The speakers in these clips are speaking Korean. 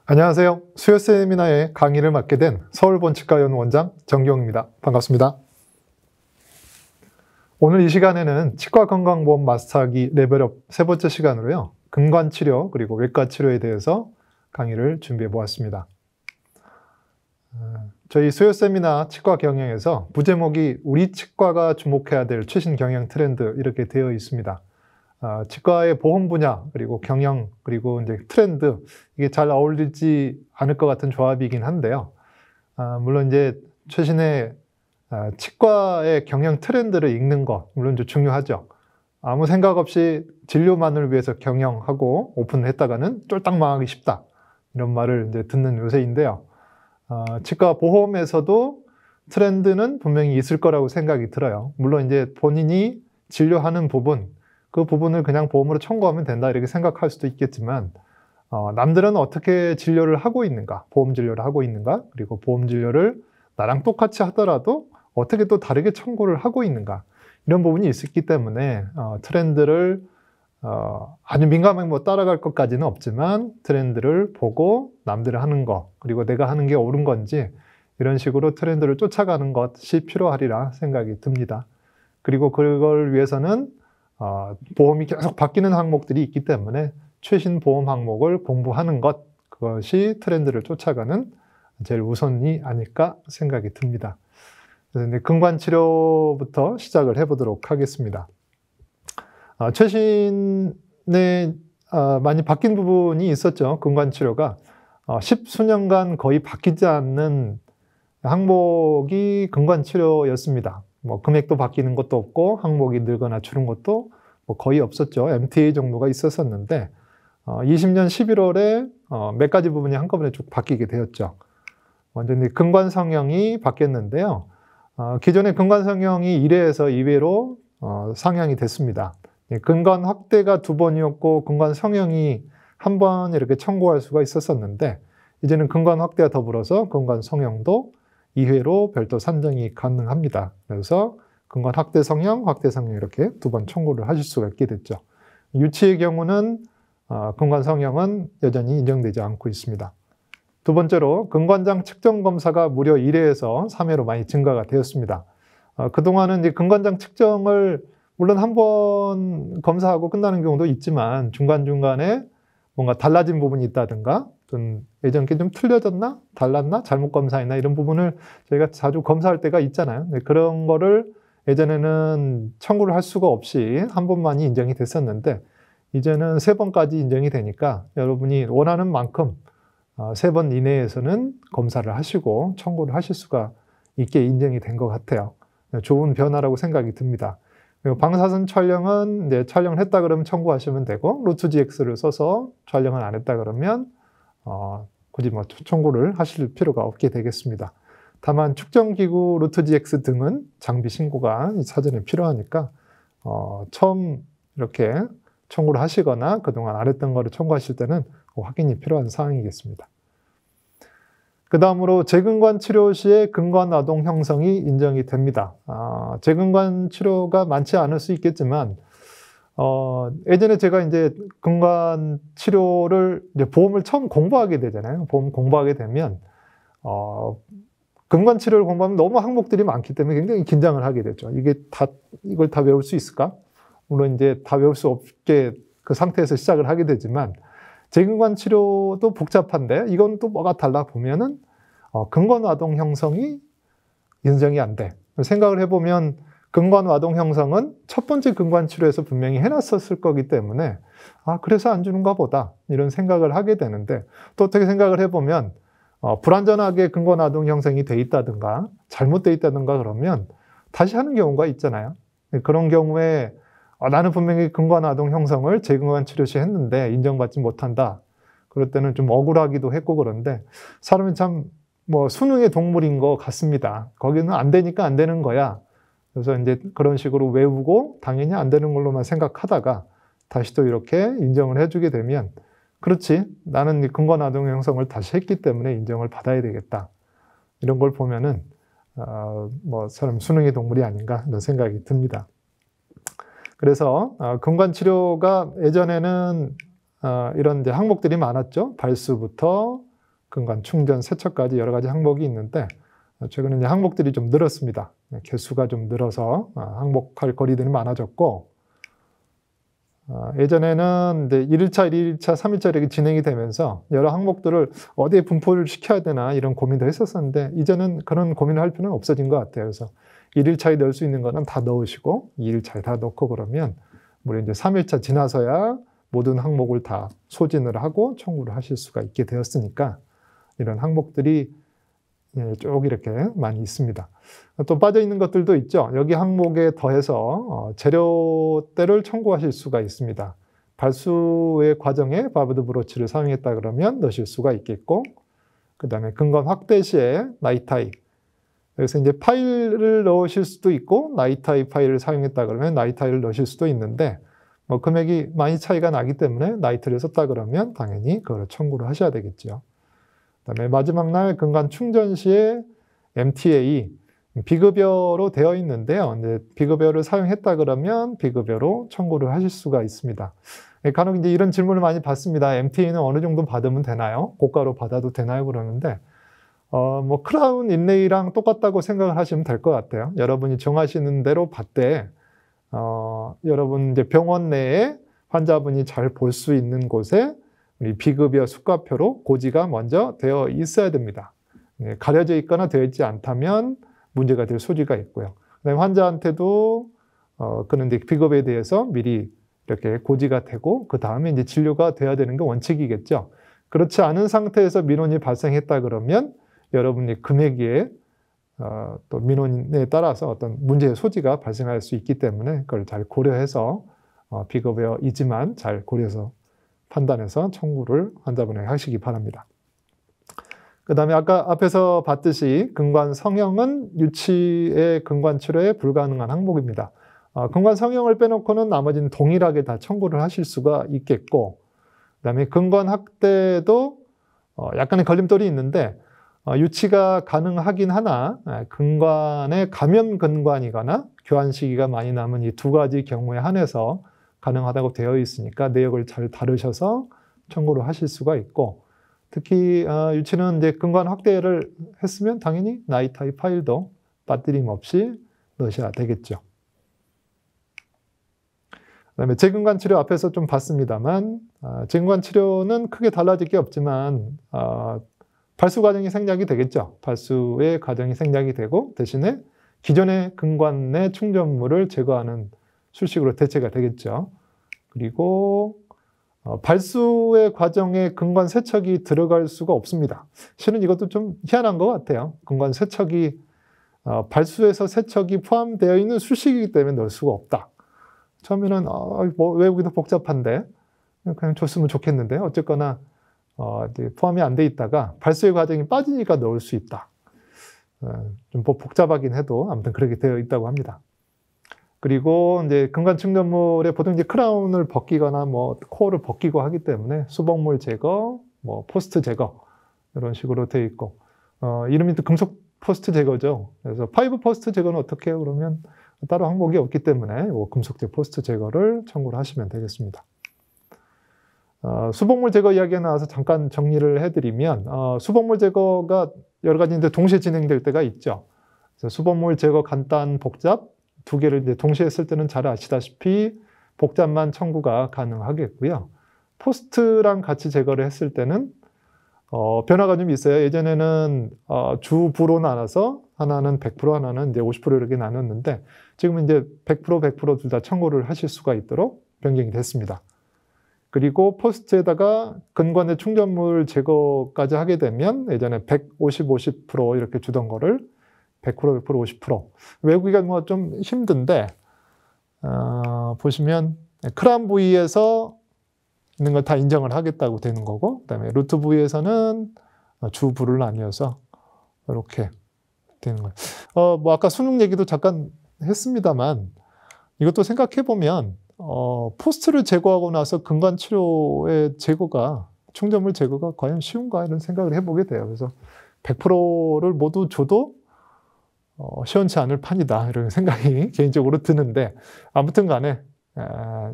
안녕하세요. 수요 세미나의 강의를 맡게 된 서울본치과의원 원장 정기용입니다. 반갑습니다. 오늘 이 시간에는 치과건강보험 마스터하기 레벨업 세 번째 시간으로요. 근관치료 그리고 외과치료에 대해서 강의를 준비해 보았습니다. 저희 수요 세미나 치과 경영에서 부제목이 우리 치과가 주목해야 될 최신 경영 트렌드 이렇게 되어 있습니다. 치과의 보험 분야, 그리고 경영, 그리고 이제 트렌드, 이게 잘 어울리지 않을 것 같은 조합이긴 한데요. 물론 이제 최신의 치과의 경영 트렌드를 읽는 것, 물론 이제 중요하죠. 아무 생각 없이 진료만을 위해서 경영하고 오픈했다가는 쫄딱 망하기 쉽다. 이런 말을 이제 듣는 요새인데요. 치과 보험에서도 트렌드는 분명히 있을 거라고 생각이 들어요. 물론 이제 본인이 진료하는 부분, 그 부분을 그냥 보험으로 청구하면 된다 이렇게 생각할 수도 있겠지만 남들은 어떻게 진료를 하고 있는가, 보험 진료를 하고 있는가, 그리고 보험 진료를 나랑 똑같이 하더라도 어떻게 또 다르게 청구를 하고 있는가, 이런 부분이 있었기 때문에 트렌드를 아주 민감하게 뭐 따라갈 것까지는 없지만 트렌드를 보고 남들이 하는 거, 그리고 내가 하는 게 옳은 건지 이런 식으로 트렌드를 쫓아가는 것이 필요하리라 생각이 듭니다. 그리고 그걸 위해서는 보험이 계속 바뀌는 항목들이 있기 때문에 최신 보험 항목을 공부하는 것, 그것이 트렌드를 쫓아가는 제일 우선이 아닐까 생각이 듭니다. 그래서 이제 근관치료부터 시작을 해보도록 하겠습니다. 최신에 많이 바뀐 부분이 있었죠. 근관치료가 10수년간 거의 바뀌지 않는 항목이 근관치료였습니다. 뭐 금액도 바뀌는 것도 없고 항목이 늘거나 줄은 것도 뭐 거의 없었죠. MTA 정도가 있었었는데 20년 11월에 몇 가지 부분이 한꺼번에 쭉 바뀌게 되었죠. 완전히 근관 성형이 바뀌었는데요. 기존의 근관 성형이 1회에서 2회로 상향이 됐습니다. 근관 확대가 2번이었고 근관 성형이 1번 이렇게 청구할 수가 있었었는데 이제는 근관 확대와 더불어서 근관 성형도 2회로 별도 산정이 가능합니다. 그래서 근관 확대 성형 이렇게 2번 청구를 하실 수가 있게 됐죠. 유치의 경우는 근관 성형은 여전히 인정되지 않고 있습니다. 두 번째로 근관장 측정 검사가 무려 1회에서 3회로 많이 증가가 되었습니다. 그동안은 이제 근관장 측정을 물론 한 번 검사하고 끝나는 경우도 있지만 중간중간에 뭔가 달라진 부분이 있다든가 좀 예전께 좀 틀려졌나? 달랐나? 잘못 검사했나? 이런 부분을 저희가 자주 검사할 때가 있잖아요. 그런 거를 예전에는 청구를 할 수가 없이 한 번만이 인정이 됐었는데 이제는 3번까지 인정이 되니까 여러분이 원하는 만큼 3번 이내에서는 검사를 하시고 청구를 하실 수가 있게 인정이 된 것 같아요. 좋은 변화라고 생각이 듭니다. 그리고 방사선 촬영은 이제 촬영을 했다 그러면 청구하시면 되고 루트GX를 써서 촬영을 안 했다 그러면 굳이 뭐 청구를 하실 필요가 없게 되겠습니다. 다만 측정기구 루트GX 등은 장비 신고가 사전에 필요하니까 처음 이렇게 청구를 하시거나 그동안 안 했던 거를 청구하실 때는 확인이 필요한 사항이겠습니다. 그 다음으로 재근관 치료 시에 근관 아동 형성이 인정이 됩니다. 재근관 치료가 많지 않을 수 있겠지만 예전에 제가 이제 근관 치료를 이제 보험을 처음 공부하게 되잖아요. 보험 공부하게 되면 근관 치료를 공부하면 너무 항목들이 많기 때문에 굉장히 긴장을 하게 됐죠. 이걸 다 외울 수 있을까? 물론 이제 다 외울 수 없게 그 상태에서 시작을 하게 되지만 재근관 치료도 복잡한데 이건 또 뭐가 달라 보면은 근관 아동 형성이 인정이 안 돼. 생각을 해보면 근관 아동 형성은 첫 번째 근관 치료에서 분명히 해놨었을 거기 때문에 그래서 안 주는가 보다 이런 생각을 하게 되는데 또 어떻게 생각을 해보면 불완전하게 근관 아동 형성이 돼 있다든가 잘못돼 있다든가 그러면 다시 하는 경우가 있잖아요. 그런 경우에 나는 분명히 근관 아동 형성을 재근관 치료 시 했는데 인정받지 못한다. 그럴 때는 좀 억울하기도 했고 그런데 사람이 참 뭐 수능의 동물인 것 같습니다. 거기는 안 되니까 안 되는 거야. 그래서 이제 그런 식으로 외우고 당연히 안 되는 걸로만 생각하다가 다시 또 이렇게 인정을 해주게 되면 그렇지, 나는 근관 아동 형성을 다시 했기 때문에 인정을 받아야 되겠다. 이런 걸 보면은 뭐 사람 수능의 동물이 아닌가 이런 생각이 듭니다. 그래서 근관 치료가 예전에는 이런 이제 항목들이 많았죠. 발수부터 근관 충전, 세척까지 여러 가지 항목이 있는데 최근에 이제 항목들이 좀 늘었습니다. 개수가 좀 늘어서 항목할 거리들이 많아졌고 예전에는 이제 1일차, 2일차, 3일차 이렇게 진행이 되면서 여러 항목들을 어디에 분포를 시켜야 되나 이런 고민도 했었었는데 이제는 그런 고민을 할 필요는 없어진 것 같아요. 그래서 1일차에 넣을 수 있는 거는 다 넣으시고 2일차에 다 넣고 그러면 우리 이제 3일차 지나서야 모든 항목을 다 소진을 하고 청구를 하실 수가 있게 되었으니까 이런 항목들이 쭉 이렇게 많이 있습니다. 또 빠져있는 것들도 있죠. 여기 항목에 더해서 재료대를 청구하실 수가 있습니다. 발수의 과정에 바브드 브로치를 사용했다 그러면 넣으실 수가 있겠고 그 다음에 근관 확대 시에 나이타이 여기서 이제 파일을 넣으실 수도 있고 나이타이 파일을 사용했다 그러면 나이타이를 넣으실 수도 있는데 뭐 금액이 많이 차이가 나기 때문에 나이트를 썼다 그러면 당연히 그걸 청구를 하셔야 되겠죠. 그다음에 마지막 날 근관 충전 시에 MTA 비급여로 되어 있는데요. 근데 비급여를 사용했다 그러면 비급여로 청구를 하실 수가 있습니다. 간혹 이제 이런 질문을 많이 받습니다. MTA는 어느 정도 받으면 되나요? 고가로 받아도 되나요? 그러는데 뭐 크라운 인레이랑 똑같다고 생각을 하시면 될 것 같아요. 여러분이 정하시는 대로 받되 여러분 이제 병원 내에 환자분이 잘 볼 수 있는 곳에 우리 비급여 수가표로 고지가 먼저 되어 있어야 됩니다. 가려져 있거나 되어 있지 않다면 문제가 될 소지가 있고요. 그다음에 환자한테도 그런 이제 비급여에 대해서 미리 이렇게 고지가 되고 그 다음에 이제 진료가 돼야 되는 게 원칙이겠죠. 그렇지 않은 상태에서 민원이 발생했다 그러면 여러분이 금액에 또 민원에 따라서 어떤 문제의 소지가 발생할 수 있기 때문에 그걸 잘 고려해서 비급여이지만 잘 고려해서 판단해서 청구를 환자분에게 하시기 바랍니다. 그 다음에 아까 앞에서 봤듯이 근관 성형은 유치의 근관 치료에 불가능한 항목입니다. 근관 성형을 빼놓고는 나머지는 동일하게 다 청구를 하실 수가 있겠고 그 다음에 근관 확대도 약간의 걸림돌이 있는데 유치가 가능하긴 하나 근관의 감염 근관이거나 교환 시기가 많이 남은 이 두 가지 경우에 한해서 가능하다고 되어 있으니까 내역을 잘 다루셔서 청구를 하실 수가 있고 특히 유치는 이제 근관 확대를 했으면 당연히 나이타이 파일도 빠뜨림 없이 넣으셔야 되겠죠. 그다음에 재근관 치료 앞에서 좀 봤습니다만 재근관 치료는 크게 달라질 게 없지만 발수 과정이 생략이 되겠죠. 발수의 과정이 생략이 되고 대신에 기존의 근관 내 충전물을 제거하는 술식으로 대체가 되겠죠. 그리고 발수의 과정에 근관 세척이 들어갈 수가 없습니다. 실은 이것도 좀 희한한 것 같아요. 근관 세척이 발수에서 세척이 포함되어 있는 술식이기 때문에 넣을 수가 없다. 처음에는 뭐 외우기도 복잡한데 그냥 줬으면 좋겠는데 어쨌거나 포함이 안 돼 있다가 발수의 과정이 빠지니까 넣을 수 있다. 좀 복잡하긴 해도 아무튼 그렇게 되어 있다고 합니다. 그리고 이제 근관 충전물에 보통 이제 크라운을 벗기거나 뭐 코어를 벗기고 하기 때문에 수복물 제거, 뭐 포스트 제거 이런 식으로 되어 있고 이름이 또 금속 포스트 제거죠. 그래서 파이브 포스트 제거는 어떻게 해요? 그러면 따로 항목이 없기 때문에 금속제 포스트 제거를 청구를 하시면 되겠습니다. 수복물 제거 이야기가 나와서 잠깐 정리를 해드리면 수복물 제거가 여러 가지 이제 동시에 진행될 때가 있죠. 그래서 수복물 제거 간단, 복잡 두 개를 이제 동시에 했을 때는 잘 아시다시피 복잡만 청구가 가능하겠고요. 포스트랑 같이 제거를 했을 때는 변화가 좀 있어요. 예전에는 주 부로 나눠서 하나는 100%, 하나는 이제 50% 이렇게 나눴는데 지금은 이제 100%, 100% 둘 다 청구를 하실 수가 있도록 변경이 됐습니다. 그리고 포스트에다가 근관의 충전물 제거까지 하게 되면 예전에 150, 50% 이렇게 주던 거를 100%, 100%, 50%. 외우기가 뭐 좀 힘든데 보시면 크라운 부위에서 있는 걸 다 인정을 하겠다고 되는 거고 그다음에 루트 부위에서는 주 부를 나뉘어서 이렇게 되는 거예요. 뭐 아까 수능 얘기도 잠깐 했습니다만 이것도 생각해 보면 포스트를 제거하고 나서 근관 치료의 제거가 충전물 제거가 과연 쉬운가 이런 생각을 해보게 돼요. 그래서 100%를 모두 줘도 시원치 않을 판이다 이런 생각이 개인적으로 드는데 아무튼 간에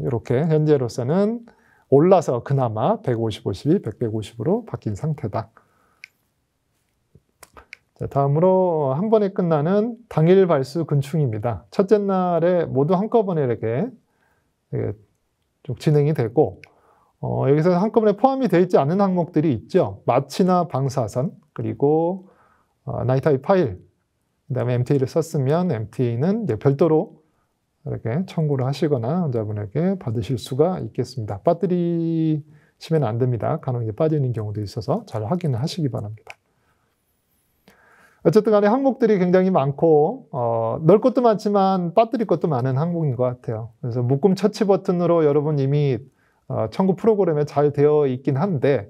이렇게 현재로서는 올라서 그나마 150, 50이 100, 150으로 바뀐 상태다. 다음으로 한 번에 끝나는 당일 발수 근충입니다. 첫째 날에 모두 한꺼번에 이렇게 쭉 진행이 되고, 여기서 한꺼번에 포함이 되어 있지 않은 항목들이 있죠. 마취나 방사선, 그리고 나이타이 파일, 그 다음에 MTA를 썼으면 MTA는 이제 별도로 이렇게 청구를 하시거나 환자분에게 받으실 수가 있겠습니다. 빠뜨리시면 안 됩니다. 간혹 이제 빠지는 경우도 있어서 잘 확인을 하시기 바랍니다. 어쨌든 간에 항목들이 굉장히 많고, 넣을 것도 많지만 빠뜨릴 것도 많은 항목인 것 같아요. 그래서 묶음 처치 버튼으로 여러분 이미 청구 프로그램에 잘 되어 있긴 한데,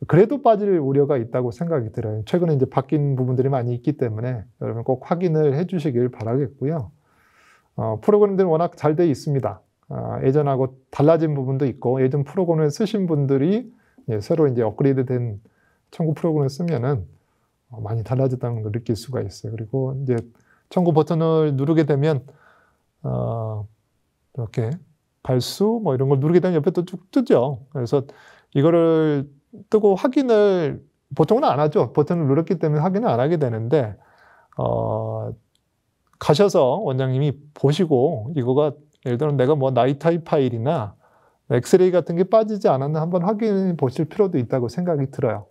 그래도 빠질 우려가 있다고 생각이 들어요. 최근에 이제 바뀐 부분들이 많이 있기 때문에 여러분 꼭 확인을 해 주시길 바라겠고요. 프로그램들은 워낙 잘 되어 있습니다. 예전하고 달라진 부분도 있고, 예전 프로그램을 쓰신 분들이 새로 이제 업그레이드 된 청구 프로그램을 쓰면은 많이 달라졌다는 걸 느낄 수가 있어요. 그리고 이제 청구 버튼을 누르게 되면, 이렇게 발수 뭐 이런 걸 누르게 되면 옆에 또 쭉 뜨죠. 그래서 이거를 뜨고 확인을 보통은 안 하죠. 버튼을 눌렀기 때문에 확인을 안 하게 되는데, 가셔서 원장님이 보시고 이거가 예를 들어 내가 뭐 나이타이 파일이나 엑스레이 같은 게 빠지지 않았나 한번 확인해 보실 필요도 있다고 생각이 들어요.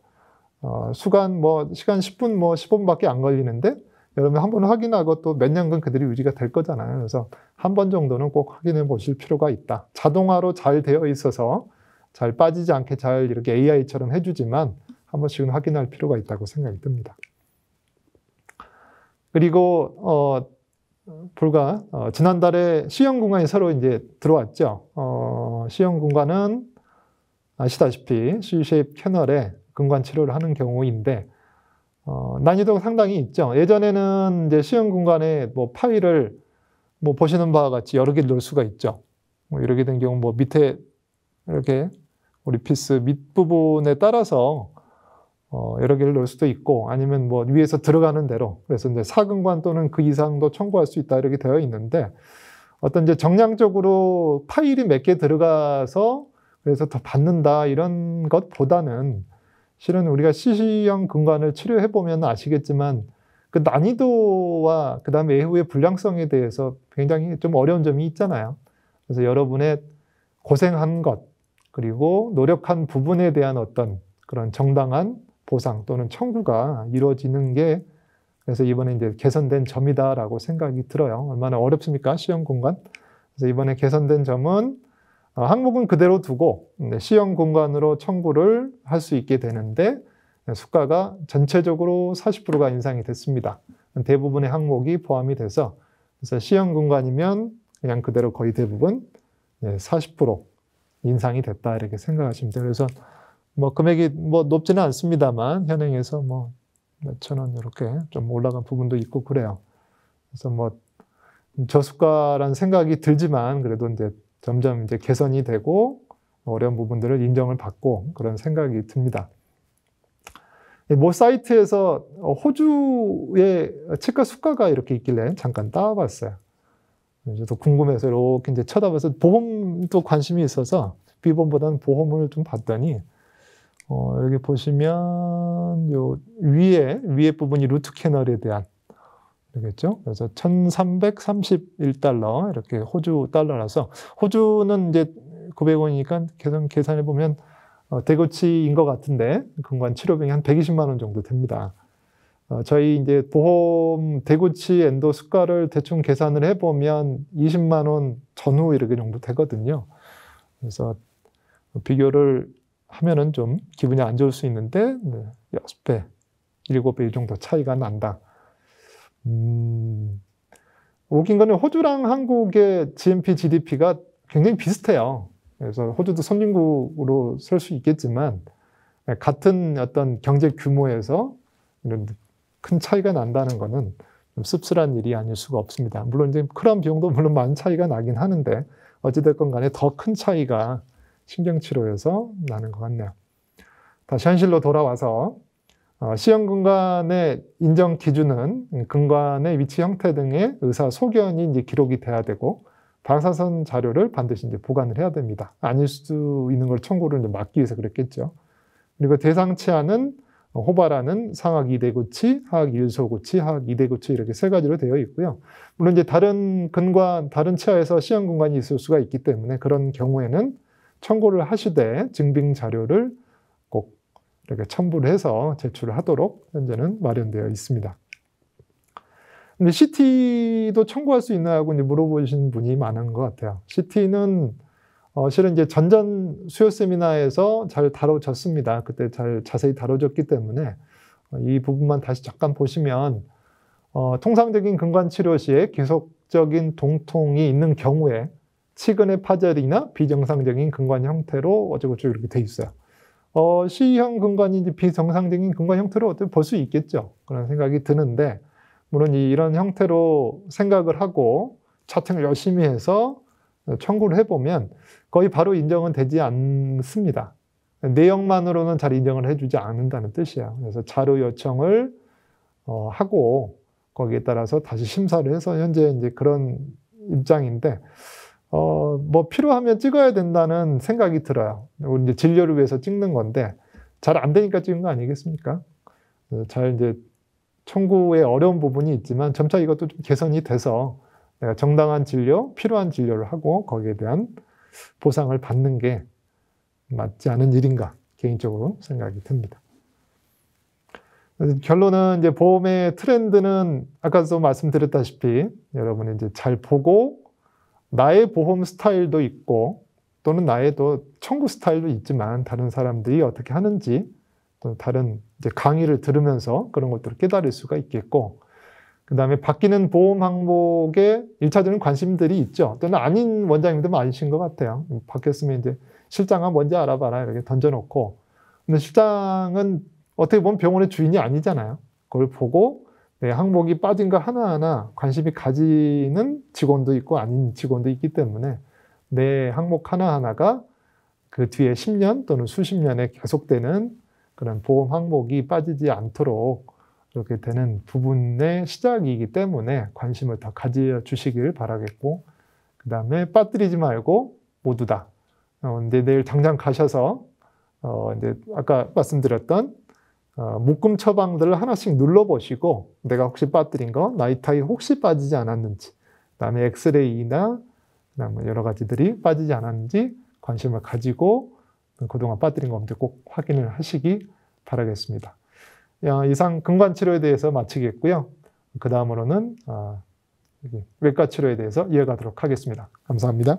시간 10분, 15분밖에 안 걸리는데 여러분 한번 확인하고 또 몇 년간 그대로 유지가 될 거잖아요. 그래서 한 번 정도는 꼭 확인해 보실 필요가 있다. 자동화로 잘 되어 있어서 잘 빠지지 않게 잘 이렇게 AI처럼 해주지만 한 번씩은 확인할 필요가 있다고 생각이 듭니다. 그리고 지난달에 시형 공간이 새로 이제 들어왔죠. 시형 공간은 아시다시피 C-쉐입 캐널에 근관 치료를 하는 경우인데, 난이도가 상당히 있죠. 예전에는 이제 시형 공간에 뭐 파일을 뭐 보시는 바와 같이 여러 개를 넣을 수가 있죠. 이렇게 된 경우 뭐 밑에 이렇게 오리피스 밑부분에 따라서 여러 개를 넣을 수도 있고, 아니면 뭐 위에서 들어가는 대로, 그래서 이제 4근관 또는 그 이상도 청구할 수 있다 이렇게 되어 있는데, 어떤 이제 정량적으로 파일이 몇 개 들어가서 그래서 더 받는다 이런 것보다는 실은 우리가 C형 근관을 치료해 보면 아시겠지만 그 난이도와 그 다음에 이후의 불량성에 대해서 굉장히 좀 어려운 점이 있잖아요. 그래서 여러분의 고생한 것, 그리고 노력한 부분에 대한 어떤 그런 정당한 보상 또는 청구가 이루어지는 게, 그래서 이번에 이제 개선된 점이다라고 생각이 들어요. 얼마나 어렵습니까? C형 근관. 그래서 이번에 개선된 점은 항목은 그대로 두고 C형 근관으로 청구를 할 수 있게 되는데, 수가가 전체적으로 40%가 인상이 됐습니다. 대부분의 항목이 포함이 돼서, 그래서 C형 근관이면 그냥 그대로 거의 대부분 40% 인상이 됐다 이렇게 생각하시면 돼요. 그래서 뭐 금액이 뭐 높지는 않습니다만 현행에서 뭐 몇천 원 이렇게 좀 올라간 부분도 있고 그래요. 그래서 뭐 저수가라는 생각이 들지만 그래도 이제 점점 이제 개선이 되고 어려운 부분들을 인정을 받고 그런 생각이 듭니다. 모 사이트에서 호주의 치과 수가가 이렇게 있길래 잠깐 따와봤어요. 저도 궁금해서 이렇게 이제 쳐다봐서 보험도 관심이 있어서 비보험보다는 보험을 좀 봤더니 여기 보시면 요 위에 부분이 루트 캐널에 대한 되겠죠. 그래서 1,331달러 이렇게 호주 달러라서 호주는 이제 900원이니까 계산해 보면 대구치인 것 같은데 근관 치료비용이 한 120만 원 정도 됩니다. 저희 이제 보험 대구치 엔도 수가를 대충 계산을 해보면 20만 원 전후 이렇게 정도 되거든요. 그래서 비교를 하면은 좀 기분이 안 좋을 수 있는데 6배, 7배 이 정도 차이가 난다. 웃긴 거는 호주랑 한국의 GNP, GDP가 굉장히 비슷해요. 그래서 호주도 선진국으로 설 수 있겠지만 같은 어떤 경제 규모에서 이런 큰 차이가 난다는 거는 좀 씁쓸한 일이 아닐 수가 없습니다. 물론 이제 크라운 비용도 물론 많은 차이가 나긴 하는데 어찌됐건 간에 더 큰 차이가 신경치료에서 나는 것 같네요. 다시 현실로 돌아와서 C형 근관의 인정 기준은 근관의 위치 형태 등의 의사 소견이 이제 기록이 돼야 되고 방사선 자료를 반드시 이제 보관을 해야 됩니다. 아닐 수 있는 걸 청구를 이제 막기 위해서 그랬겠죠. 그리고 대상 치아는 호발하는 상악 2대 구치, 하악 1소 구치, 하악 2대 구치 이렇게 세 가지로 되어 있고요. 물론 이제 다른 근관, 다른 치아에서 시험 근관이 있을 수가 있기 때문에 그런 경우에는 청구를 하시되 증빙 자료를 꼭 이렇게 첨부를 해서 제출을 하도록 현재는 마련되어 있습니다. 근데 CT도 청구할 수 있나고 이제 물어보신 분이 많은 것 같아요. CT는 실은 이제 전전 수요 세미나에서 잘 다뤄졌습니다. 그때 잘 자세히 다뤄졌기 때문에 이 부분만 다시 잠깐 보시면 통상적인 근관 치료 시에 계속적인 동통이 있는 경우에 치근의 파절이나 비정상적인 근관 형태로 어쩌고저쩌고 이렇게 돼 있어요. C형 근관인지 비정상적인 근관 형태로 어떻게 볼 수 있겠죠. 그런 생각이 드는데 물론 이런 형태로 생각을 하고 차팅을 열심히 해서 청구를 해보면 거의 바로 인정은 되지 않습니다. 내용만으로는 잘 인정을 해주지 않는다는 뜻이에요. 그래서 자료 요청을 하고 거기에 따라서 다시 심사를 해서 현재 이제 그런 입장인데 뭐 필요하면 찍어야 된다는 생각이 들어요. 우리 이제 진료를 위해서 찍는 건데 잘 안 되니까 찍은 거 아니겠습니까? 잘 이제 청구에 어려운 부분이 있지만 점차 이것도 좀 개선이 돼서 내가 정당한 진료, 필요한 진료를 하고 거기에 대한 보상을 받는 게 맞지 않은 일인가 개인적으로 생각이 듭니다. 결론은 이제 보험의 트렌드는 아까도 말씀드렸다시피 여러분이 이제 잘 보고 나의 보험 스타일도 있고 또는 나의 또 청구 스타일도 있지만 다른 사람들이 어떻게 하는지 또 다른 이제 강의를 들으면서 그런 것들을 깨달을 수가 있겠고 그 다음에 바뀌는 보험 항목에 1차적인 관심들이 있죠. 또는 아닌 원장님들 많으신 것 같아요. 바뀌었으면 이제 실장아 뭔지 알아봐라 이렇게 던져놓고 근데 실장은 어떻게 보면 병원의 주인이 아니잖아요. 그걸 보고 내 항목이 빠진 거 하나하나 관심이 가지는 직원도 있고 아닌 직원도 있기 때문에 내 항목 하나하나가 그 뒤에 10년 또는 수십 년에 계속되는 그런 보험 항목이 빠지지 않도록 이렇게 되는 부분의 시작이기 때문에 관심을 더 가져주시길 바라겠고 그 다음에 빠뜨리지 말고 모두 다 이제 내일 당장 가셔서 이제 아까 말씀드렸던 묶음 처방들을 하나씩 눌러보시고 내가 혹시 빠뜨린 거 나이타이 혹시 빠지지 않았는지 그 다음에 엑스레이나 그다음에 여러 가지들이 빠지지 않았는지 관심을 가지고 그동안 빠뜨린 거 없는지 꼭 확인을 하시기 바라겠습니다. 이상 근관치료에 대해서 마치겠고요. 그 다음으로는 외과 치료에 대해서 이어가도록 하겠습니다. 감사합니다.